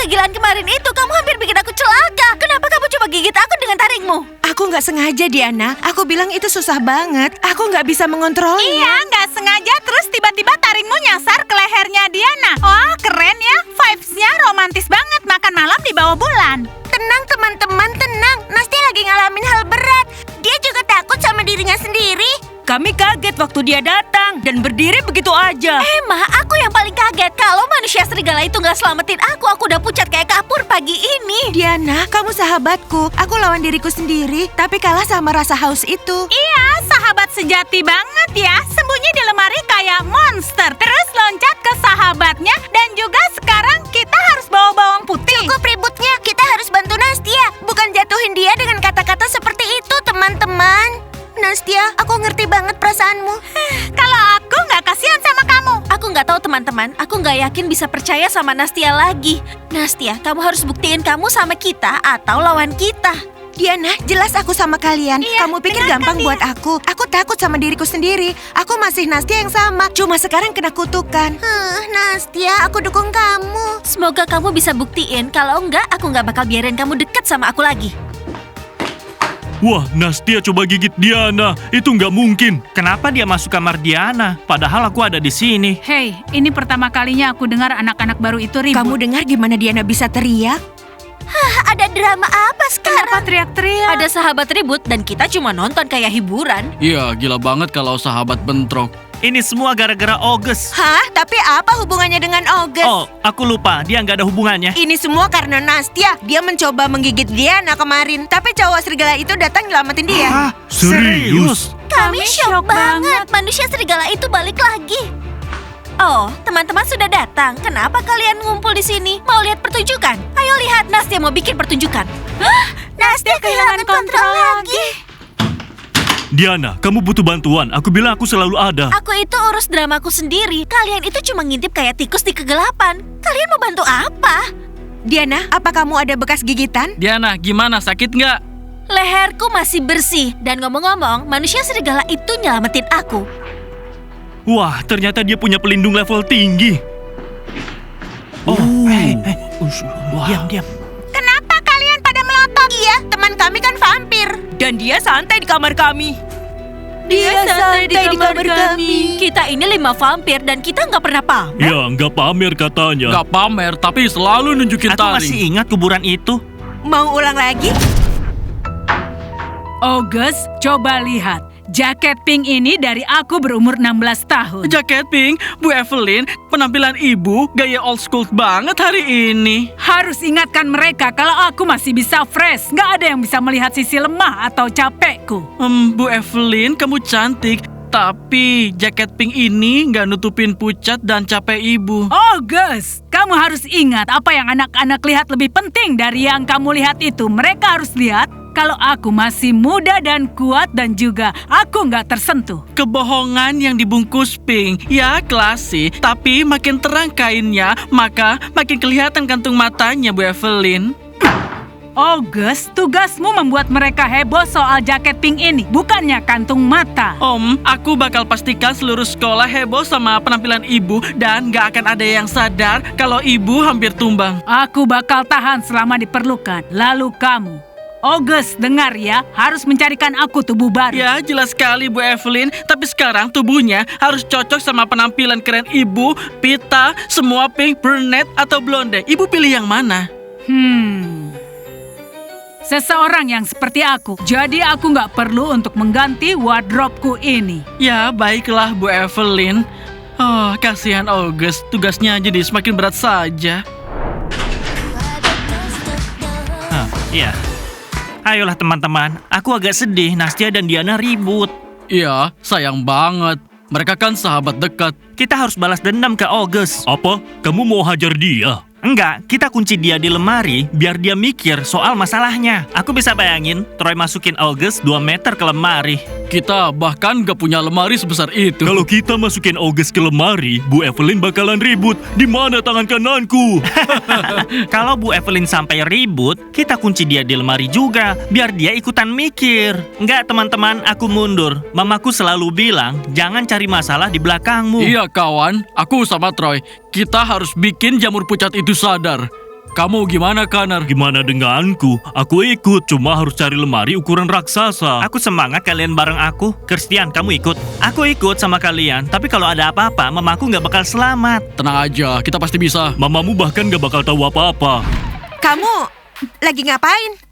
kegilaan kemarin itu kamu hampir bikin aku celaka. Kenapa kamu coba gigit aku dengan taringmu? Aku nggak sengaja, Diana. Aku bilang itu susah banget. Aku nggak bisa mengontrolnya. Iya, nggak sengaja terus tiba-tiba taringmu nyasar ke lehernya Diana. Wah, keren ya. Vibes-nya romantis banget makan malam di bawah bulan. Tenang teman-teman, tenang. Nastia lagi ngalamin hal berat. Dia juga takut sama dirinya sendiri. Kami kaget waktu dia datang dan berdiri begitu aja. Emma, aku yang paling kaget. Kalau manusia serigala itu nggak selamatin aku udah pucat kayak kapur pagi ini. Diana, kamu sahabatku. Aku lawan diriku sendiri, tapi kalah sama rasa haus itu. Iya, sahabat sejati banget ya. Sembunyi di lemari kayak monster. Terus loncat ke sahabatnya dan juga sekarang kita harus bawa bawang putih. Cukup ributnya, kita harus bantu Nastia. Bukan jatuhin dia dengan kata-kata seperti itu, teman-teman. Nastia, aku ngerti banget perasaanmu. Kalau aku nggak kasihan sama kamu. Aku nggak tahu teman-teman, aku nggak yakin bisa percaya sama Nastia lagi. Nastia, kamu harus buktiin kamu sama kita atau lawan kita. Diana, jelas aku sama kalian. Iya, Kamu pikir benar gampang kan, buat aku? Aku takut sama diriku sendiri. Aku masih Nastia yang sama, cuma sekarang kena kutukan. Nastia, aku dukung kamu. Semoga kamu bisa buktiin. Kalau enggak, aku nggak bakal biarin kamu deket sama aku lagi. Wah, Nastia coba gigit Diana. Itu nggak mungkin. Kenapa dia masuk kamar Diana? Padahal aku ada di sini. Hei, ini pertama kalinya aku dengar anak-anak baru itu ribut. Kamu dengar gimana Diana bisa teriak? Ada drama apa sekarang? Kenapa teriak-teriak? Ada sahabat ribut dan kita cuma nonton kayak hiburan. Iya, gila banget kalau sahabat bentrok. Ini semua gara-gara August. Hah? Tapi apa hubungannya dengan August? Oh, aku lupa. Dia nggak ada hubungannya. Ini semua karena Nastia. Dia mencoba menggigit Diana kemarin. Tapi cowok serigala itu datang nyelamatin dia. Hah? Serius? Kami shock banget. Manusia serigala itu balik lagi. Oh, teman-teman sudah datang. Kenapa kalian ngumpul di sini? Mau lihat pertunjukan? Ayo lihat, Nastia mau bikin pertunjukan. Hah? Nastia kehilangan kontrol lagi. Diana, kamu butuh bantuan. Aku bilang aku selalu ada. Aku itu urus dramaku sendiri. Kalian itu cuma ngintip kayak tikus di kegelapan. Kalian mau bantu apa? Diana, apa kamu ada bekas gigitan? Diana, gimana? Sakit nggak? Leherku masih bersih. Dan ngomong-ngomong, manusia serigala itu nyelamatin aku. Wah, ternyata dia punya pelindung level tinggi. Diam. Kenapa kalian pada melotot? Iya, teman kami kan vampir. Dan dia santai di kamar kami. Dia santai di kamar kami. Kita ini 5 vampir dan kita nggak pernah pamer. Ya, nggak pamer katanya. Nggak pamer, tapi selalu nunjukin Aku taring. masih ingat kuburan itu. Mau ulang lagi? August, coba lihat. Jaket pink ini dari aku berumur 16 tahun. Jaket pink, Bu Evelyn, penampilan ibu gaya old school banget hari ini. Harus ingatkan mereka kalau aku masih bisa fresh. Nggak ada yang bisa melihat sisi lemah atau capekku. Bu Evelyn, kamu cantik. Tapi jaket pink ini nggak nutupin pucat dan capek ibu. August, kamu harus ingat apa yang anak-anak lihat lebih penting dari yang kamu lihat itu. Mereka harus lihat kalau aku masih muda dan kuat dan juga aku nggak tersentuh. Kebohongan yang dibungkus pink, ya klasik. Tapi makin terang kainnya, maka makin kelihatan kantung matanya, Bu Evelyn. August, tugasmu membuat mereka heboh soal jaket pink ini, bukannya kantung mata. Om, aku bakal pastikan seluruh sekolah heboh sama penampilan ibu dan gak akan ada yang sadar kalau ibu hampir tumbang. Aku bakal tahan selama diperlukan. Lalu kamu, August, dengar ya, harus mencarikan aku tubuh baru. Ya, jelas sekali Bu Evelyn. Tapi sekarang tubuhnya harus cocok sama penampilan keren ibu, pita, semua pink, brunette, atau blonde. Ibu pilih yang mana? Seseorang yang seperti aku. Jadi aku nggak perlu untuk mengganti wardrobeku ini. Ya, baiklah Bu Evelyn. Oh, kasihan August. Tugasnya jadi semakin berat saja. Iya. Ayolah teman-teman, aku agak sedih Nastia dan Diana ribut. Iya, sayang banget. Mereka kan sahabat dekat. Kita harus balas dendam ke August. Apa? Kamu mau hajar dia? Enggak, kita kunci dia di lemari biar dia mikir soal masalahnya. Aku bisa bayangin Troy masukin August 2 meter ke lemari. Kita bahkan gak punya lemari sebesar itu. Kalau kita masukin August ke lemari, Bu Evelyn bakalan ribut. Di mana tangan kananku? Kalau Bu Evelyn sampai ribut, kita kunci dia di lemari juga biar dia ikutan mikir. Enggak teman-teman, aku mundur. Mamaku selalu bilang, jangan cari masalah di belakangmu. Iya kawan, aku sama Troy. Kita harus bikin jamur pucat itu sadar. Kamu gimana, Connor? Gimana denganku? Aku ikut, cuma harus cari lemari ukuran raksasa. Aku semangat kalian bareng aku. Christian, kamu ikut. Aku ikut sama kalian, tapi kalau ada apa-apa, mamaku nggak bakal selamat. Tenang aja, kita pasti bisa. Mamamu bahkan gak bakal tahu apa-apa. Kamu lagi ngapain?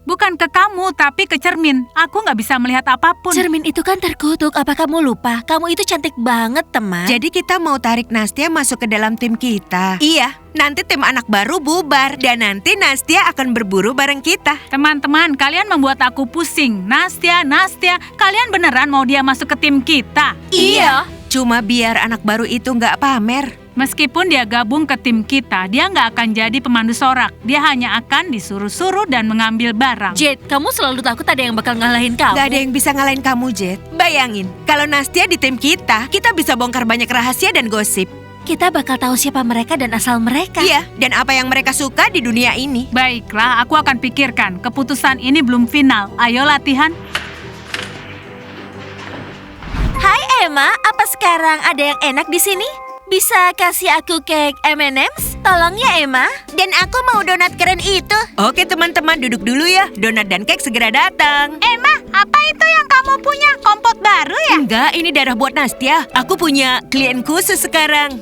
Bukan ke kamu, tapi ke cermin. Aku nggak bisa melihat apapun. Cermin itu kan terkutuk. Apa kamu lupa? Kamu itu cantik banget, teman. Jadi kita mau tarik Nastia masuk ke dalam tim kita. Iya, nanti tim anak baru bubar dan nanti Nastia akan berburu bareng kita. Teman-teman, kalian membuat aku pusing. Nastia, kalian beneran mau dia masuk ke tim kita? Iya. Cuma biar anak baru itu nggak pamer. Meskipun dia gabung ke tim kita, dia nggak akan jadi pemandu sorak. Dia hanya akan disuruh-suruh dan mengambil barang. Jade, kamu selalu takut ada yang bakal ngalahin kamu. Gak ada yang bisa ngalahin kamu, Jet. Bayangin, kalau Nastia di tim kita bisa bongkar banyak rahasia dan gosip. Kita bakal tahu siapa mereka dan asal mereka. Iya, dan apa yang mereka suka di dunia ini. Baiklah, aku akan pikirkan. Keputusan ini belum final. Ayo latihan. Hai Emma, apa sekarang ada yang enak di sini? Bisa kasih aku cake M&M's? Tolong ya Emma. Dan aku mau donat keren itu. Oke teman-teman, duduk dulu ya. Donat dan cake segera datang. Emma, apa itu yang kamu punya? Kompot baru ya? Enggak, ini darah buat Nastia. Aku punya klien khusus sekarang.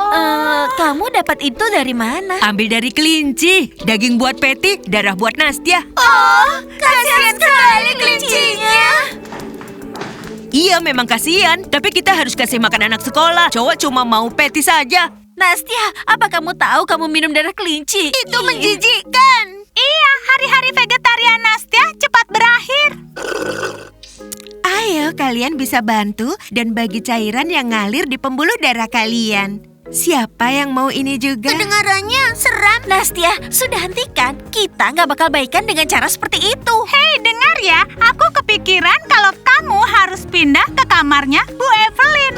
Kamu dapat itu dari mana? Ambil dari kelinci. Daging buat Patty, darah buat Nastia. Oh, kasihan sekali kelincinya. Iya, memang kasihan. Tapi kita harus kasih makan anak sekolah. Cowok cuma mau Patty saja. Nastia, apa kamu tahu kamu minum darah kelinci? Itu menjijikkan. Iya, hari-hari vegetarian Nastia cepat berakhir. Ayo, kalian bisa bantu dan bagi cairan yang ngalir di pembuluh darah kalian. Siapa yang mau ini juga? Kedengarannya seram. Nastia, sudah hentikan. Kita nggak bakal baikan dengan cara seperti itu. Hei, dengar ya. Aku kepikiran kalau kamu harus pindah ke kamarnya Bu Evelyn.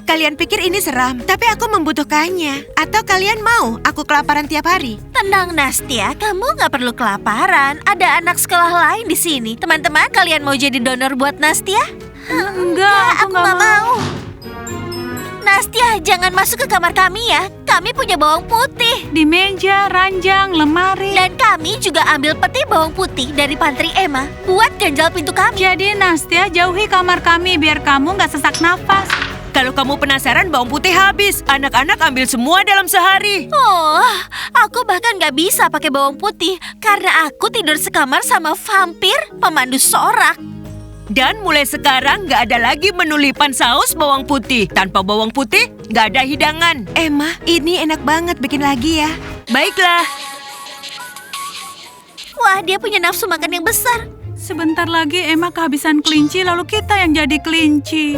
Kalian pikir ini seram, tapi aku membutuhkannya. Atau kalian mau aku kelaparan tiap hari? Tenang Nastia, kamu nggak perlu kelaparan. Ada anak sekolah lain di sini. Teman-teman, kalian mau jadi donor buat Nastia? Enggak, aku nggak mau. Nastia, jangan masuk ke kamar kami ya. Kami punya bawang putih. Di meja, ranjang, lemari. Dan kami juga ambil peti bawang putih dari pantry Emma buat ganjal pintu kami. Jadi Nastia, jauhi kamar kami biar kamu nggak sesak nafas. Kalau kamu penasaran, bawang putih habis. Anak-anak ambil semua dalam sehari. Oh, aku bahkan nggak bisa pakai bawang putih karena aku tidur sekamar sama vampir pemandu sorak. Dan mulai sekarang nggak ada lagi menu lipan saus bawang putih. Tanpa bawang putih, nggak ada hidangan. Emma, ini enak banget, bikin lagi ya. Baiklah. Wah, dia punya nafsu makan yang besar. Sebentar lagi Emma kehabisan kelinci, lalu kita yang jadi kelinci.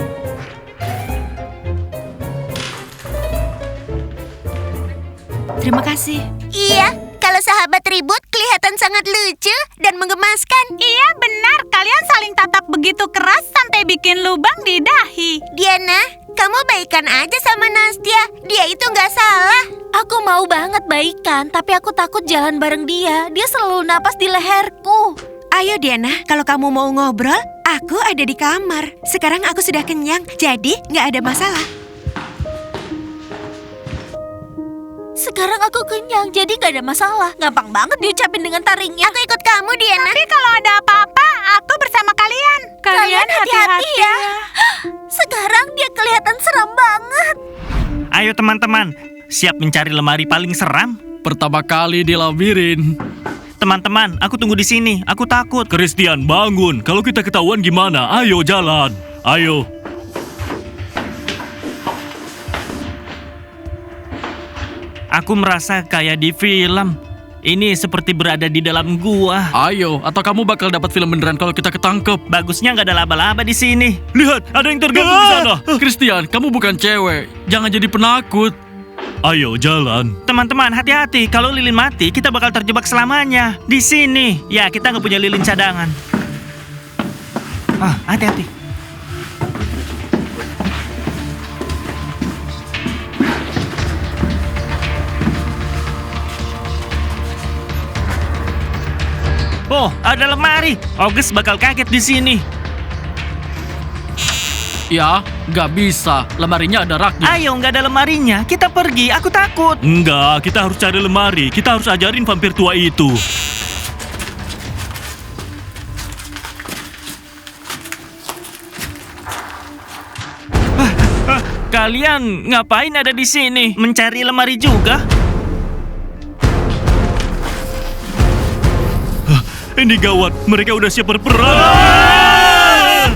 Terima kasih. Iya, kalau sahabat ribut kelihatan sangat lucu dan menggemaskan. Iya benar, kalian saling tatap begitu keras sampai bikin lubang di dahi. Diana, kamu baikan aja sama Nastia. Dia itu nggak salah. Aku mau banget baikan, tapi aku takut jalan bareng dia. Dia selalu napas di leherku. Ayo Diana, kalau kamu mau ngobrol, aku ada di kamar. Sekarang aku sudah kenyang, jadi nggak ada masalah. Sekarang aku kenyang, jadi gak ada masalah. Gampang banget diucapin dengan taringnya. Aku ikut kamu, Diana. Tapi kalau ada apa-apa, aku bersama kalian. Kalian hati-hati ya. Sekarang dia kelihatan seram banget. Ayo teman-teman, siap mencari lemari paling seram? Pertama kali di labirin. Teman-teman, aku tunggu di sini. Aku takut. Christian, bangun. Kalau kita ketahuan gimana? Ayo jalan. Ayo. Aku merasa kayak di film. Ini seperti berada di dalam gua. Ayo, atau kamu bakal dapat film beneran kalau kita ketangkep. Bagusnya nggak ada laba-laba di sini. Lihat, ada yang terganggu di sana. Christian, kamu bukan cewek. Jangan jadi penakut. Ayo jalan. Teman-teman, hati-hati. Kalau lilin mati, kita bakal terjebak selamanya. Di sini. Ya, kita nggak punya lilin cadangan. Hati-hati. Oh, ada lemari. August bakal kaget di sini. Ya, nggak bisa. Lemarinya ada raknya. Ayo, nggak ada lemarinya. Kita pergi, aku takut. Enggak, kita harus cari lemari. Kita harus ajarin vampir tua itu. Kalian ngapain ada di sini? Mencari lemari juga? Ini gawat, mereka udah siap berperang.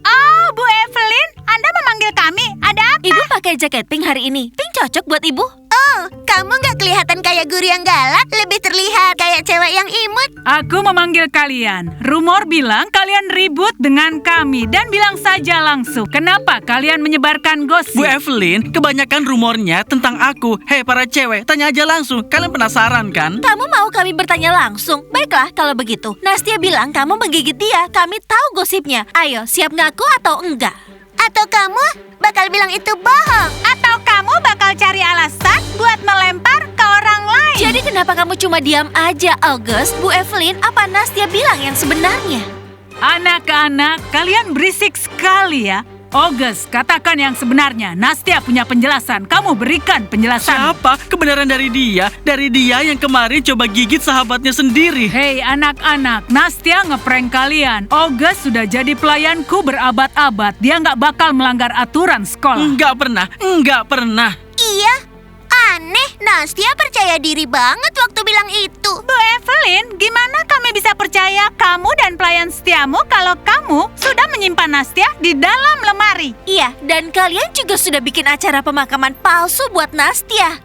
Oh, Bu Evelyn, Anda memanggil kami. Ada apa? Ibu pakai jaket pink hari ini. Pink cocok buat ibu. Oh, kamu nggak kelihatan kayak guru yang galak, lebih terlihat kayak cewek yang imut. Aku memanggil kalian. Rumor bilang kalian ribut dengan kami dan bilang saja langsung. Kenapa kalian menyebarkan gosip? Bu Evelyn, kebanyakan rumornya tentang aku. Hei para cewek, tanya aja langsung. Kalian penasaran kan? Kamu mau kami bertanya langsung? Baiklah kalau begitu. Nastia bilang kamu menggigit dia. Kami tahu gosipnya. Ayo, siap ngaku atau enggak? Atau kamu bakal bilang itu bohong? Atau kamu bakal cari alasan buat melempar ke orang lain? Jadi kenapa kamu cuma diam aja, August? Bu Evelyn, apa Nastia bilang yang sebenarnya? Anak-anak, kalian berisik sekali ya. August, katakan yang sebenarnya. Nastia punya penjelasan. Kamu berikan penjelasan. Siapa? Kebenaran dari dia. Dari dia yang kemarin coba gigit sahabatnya sendiri. Hei anak-anak, Nastia ngeprank kalian. August sudah jadi pelayanku berabad-abad. Dia nggak bakal melanggar aturan sekolah. Enggak pernah. Iya, aneh. Nastia percaya diri banget waktu bilang itu. Bu Evelyn, gimana kami bisa percaya kamu dan pelayan setiamu kalau kamu sudah menyimpan Nastia di dalam lemari? Iya, dan kalian juga sudah bikin acara pemakaman palsu buat Nastia.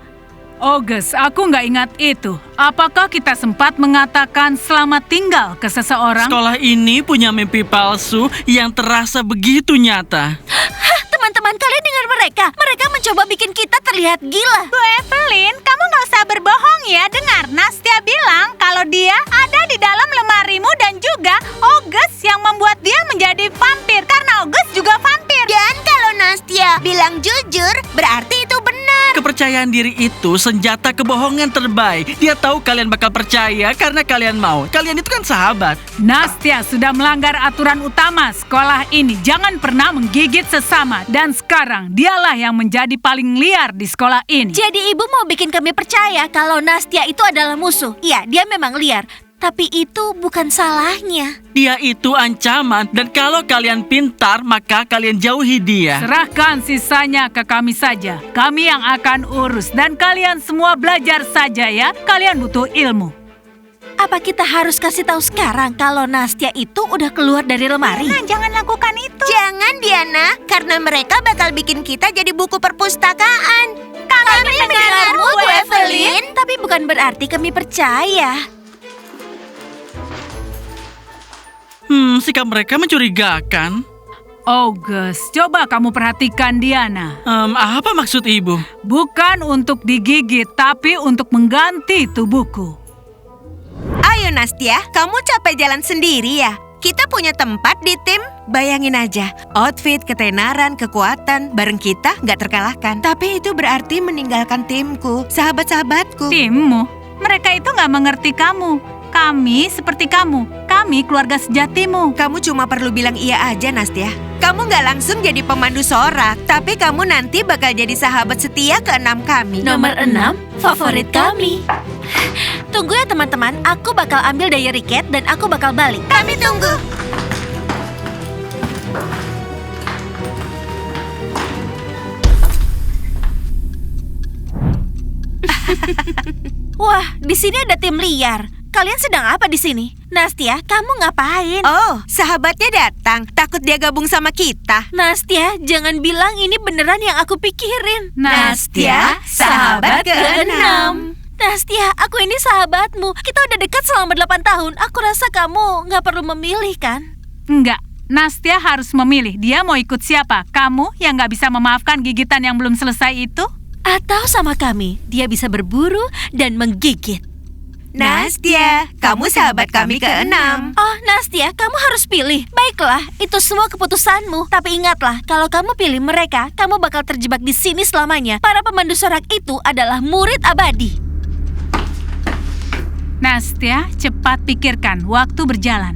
August, aku nggak ingat itu. Apakah kita sempat mengatakan selamat tinggal ke seseorang? Sekolah ini punya mimpi palsu yang terasa begitu nyata. Hah, teman-teman kalian dengar mereka? Mereka mencoba bikin kita terlihat gila. Bu Evelyn, kamu nggak usah berbohong ya. Dengar, Nastia bilang kalau dia ada di dalam lemarimu dan juga August yang membuat dia menjadi vampir karena August juga vampir. Dan kalau Nastia bilang jujur, berarti itu benar. Kepercayaan diri itu senjata kebohongan terbaik. Dia tahu kalian bakal percaya karena kalian mau. Kalian itu kan sahabat. Nastia sudah melanggar aturan utama sekolah ini. Jangan pernah menggigit sesama. Dan sekarang dialah yang menjadi paling liar di sekolah ini. Jadi ibu mau bikin kami percaya kalau Nastia itu adalah musuh. Iya, dia memang liar. Tapi itu bukan salahnya. Dia itu ancaman. Dan kalau kalian pintar, maka kalian jauhi dia. Serahkan sisanya ke kami saja. Kami yang akan urus. Dan kalian semua belajar saja ya. Kalian butuh ilmu. Apa kita harus kasih tahu sekarang kalau Nastia itu udah keluar dari lemari? Jangan lakukan itu. Jangan, Diana, karena mereka bakal bikin kita jadi buku perpustakaan. Kami mendengarmu, Bu Evelyn. Tapi bukan berarti kami percaya. Sikap mereka mencurigakan. August, coba kamu perhatikan Diana. Apa maksud ibu? Bukan untuk digigit, tapi untuk mengganti tubuhku. Ayo Nastia, kamu capek jalan sendiri ya? Kita punya tempat di tim. Bayangin aja, outfit, ketenaran, kekuatan, bareng kita nggak terkalahkan. Tapi itu berarti meninggalkan timku, sahabat-sahabatku. Timmu? Mereka itu nggak mengerti kamu. Kami seperti kamu. Kami keluarga sejatimu. Kamu cuma perlu bilang iya aja, Nastia. Kamu nggak langsung jadi pemandu sorak, tapi kamu nanti bakal jadi sahabat setia ke-6 kami. Nomor 6, favorit kami. Tunggu ya teman-teman, aku bakal ambil diary cat dan aku bakal balik. Kami tunggu. Wah, di sini ada tim liar. Kalian sedang apa di sini? Nastia, kamu ngapain? Oh, sahabatnya datang. Takut dia gabung sama kita. Nastia, jangan bilang ini beneran yang aku pikirin. Nastia, sahabat ke-6. Nastia, aku ini sahabatmu. Kita udah dekat selama 8 tahun. Aku rasa kamu nggak perlu memilih, kan? Enggak, Nastia harus memilih. Dia mau ikut siapa? Kamu yang nggak bisa memaafkan gigitan yang belum selesai itu? Atau sama kami, dia bisa berburu dan menggigit. Nastia, kamu sahabat kami ke-6. Oh, Nastia, kamu harus pilih. Baiklah, itu semua keputusanmu. Tapi ingatlah, kalau kamu pilih mereka, kamu bakal terjebak di sini selamanya. Para pemandu sorak itu adalah murid abadi. Nastia, cepat pikirkan. Waktu berjalan.